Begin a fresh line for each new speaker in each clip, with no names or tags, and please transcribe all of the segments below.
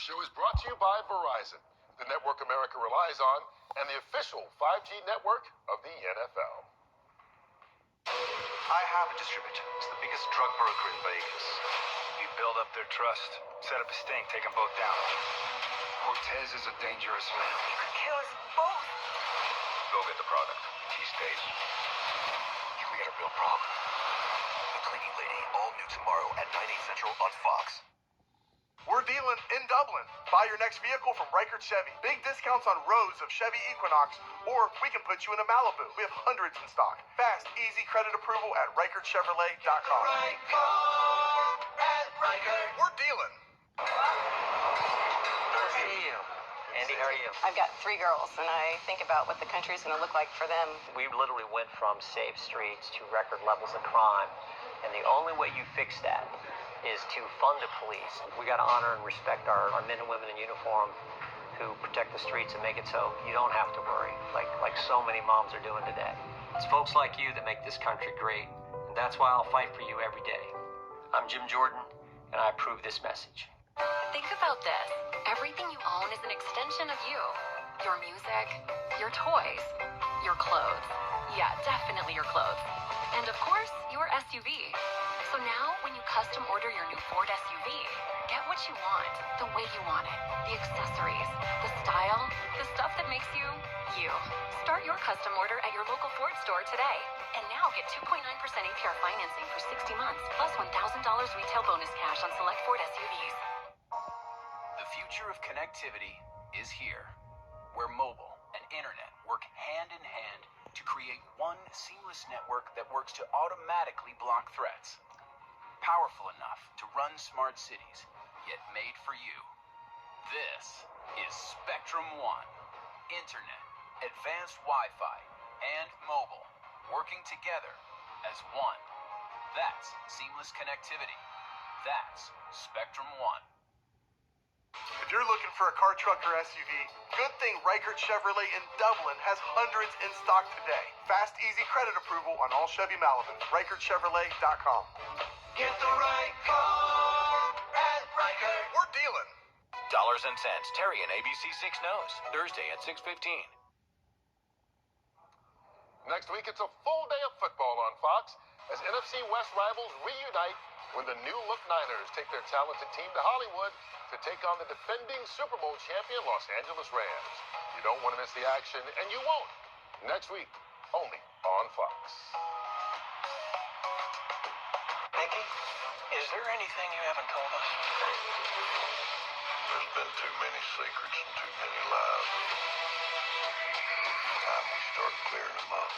Show is brought to you by Verizon, the network America relies on, and the official 5G network of the NFL.
I have a distributor. It's the biggest drug broker in Vegas.
You build up their trust, set up a sting, take them both down. Cortez is a dangerous man.
He could kill us both.
Go get the product. He stays. We got a real problem. The Cleaning Lady, all new tomorrow at 9, 8 Central on Fox.
We're dealing in Dublin. Buy your next vehicle from Ricart Chevy. Big discounts on rows of Chevy Equinox, or we can put you in a Malibu. We have hundreds in stock. Fast, easy credit approval at RicartChevrolet.com. We're dealing.
Good to see you. Andy, how are you?
I've got 3 girls, and I think about what the country's going to look like for them.
We literally went from safe streets to record levels of crime, and the only way you fix that is to fund the police. We got to honor and respect our men and women in uniform who protect the streets and make it so you don't have to worry, like so many moms are doing today. It's folks like you that make this country great, and that's why I'll fight for you every day. I'm Jim Jordan, and I approve this message.
Think about this. Everything you own is an extension of you. Your music, your toys, your clothes. Yeah, definitely your clothes. And of course, your SUV. So now, when you custom order your new Ford SUV, get what you want, the way you want it. The accessories, the style, the stuff that makes you, you. Start your custom order at your local Ford store today. And now get 2.9% APR financing for 60 months, plus $1,000 retail bonus cash on select Ford SUVs.
The future of connectivity is here, where mobile and internet work hand in hand to create one seamless network that works to automatically block threats. Powerful enough to run smart cities, yet made for you. This is Spectrum One. Internet, advanced Wi-Fi, and mobile working together as one. That's seamless connectivity. That's Spectrum One.
If you're looking for a car, truck, or SUV, good thing Ricart Chevrolet in Dublin has hundreds in stock today. Fast, easy credit approval on all Chevy Malibu. RicartChevrolet.com.
Get the right car at Ricart.
We're dealing.
Dollars and Cents, Terri and ABC 6 Knows, Thursday at 6:15.
Next week, it's a full day of football on Fox as NFC West rivals reunite when the new-look Niners take their talented team to Hollywood to take on the defending Super Bowl champion Los Angeles Rams. You don't want to miss the action, and you won't. Next week, only on Fox.
Nikki, is there anything you haven't told us?
There's been too many secrets and too many lies. It's time we start clearing them up.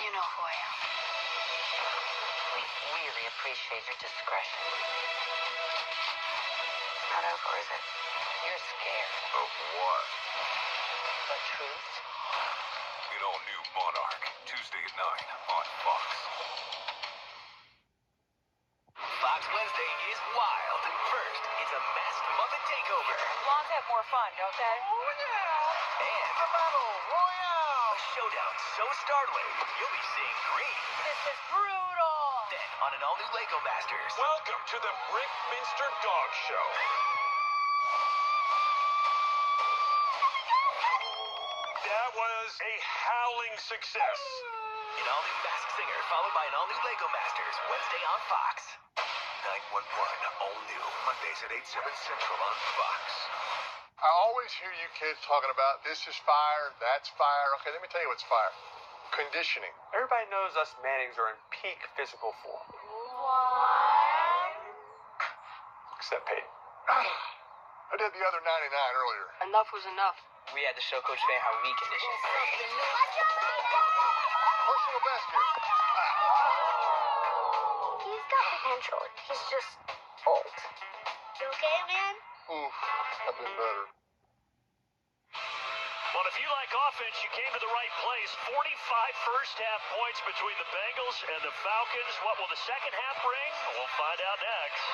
You know who I am.
We really appreciate your discretion.
It's not over, is it?
You're scared.
Of what?
The truth?
Get all new Monarch, Tuesday at 9 on Fox.
Fox Wednesday is wild. First, it's a masked Muppet takeover.
Blondes have more fun, don't they?
Oh, yeah.
And
The Battle Royale.
a showdown so startling, you'll be seeing green.
This is brutal.
Then, on an all-new Lego Masters.
Welcome to the Brickminster Dog Show. That was a howling success.
An all-new Masked Singer, followed by an all-new Lego Masters, Wednesday on Fox.
911, all new, Mondays at 8, 7 Central on Fox.
I always hear you kids talking about this is fire, that's fire. Okay, let me tell you what's fire. Conditioning.
Everybody knows us Mannings are in peak physical form.
What?
Except Peyton.
I did the other 99 earlier.
Enough was enough.
We had to show Coach Fay how we condition.
Personal best here.
He's got potential. He's just old. You okay, man?
Oof, I've been better.
Well, if you like offense, you came to the right place. 45 first-half points between the Bengals and the Falcons. What will the second half bring? We'll find out next.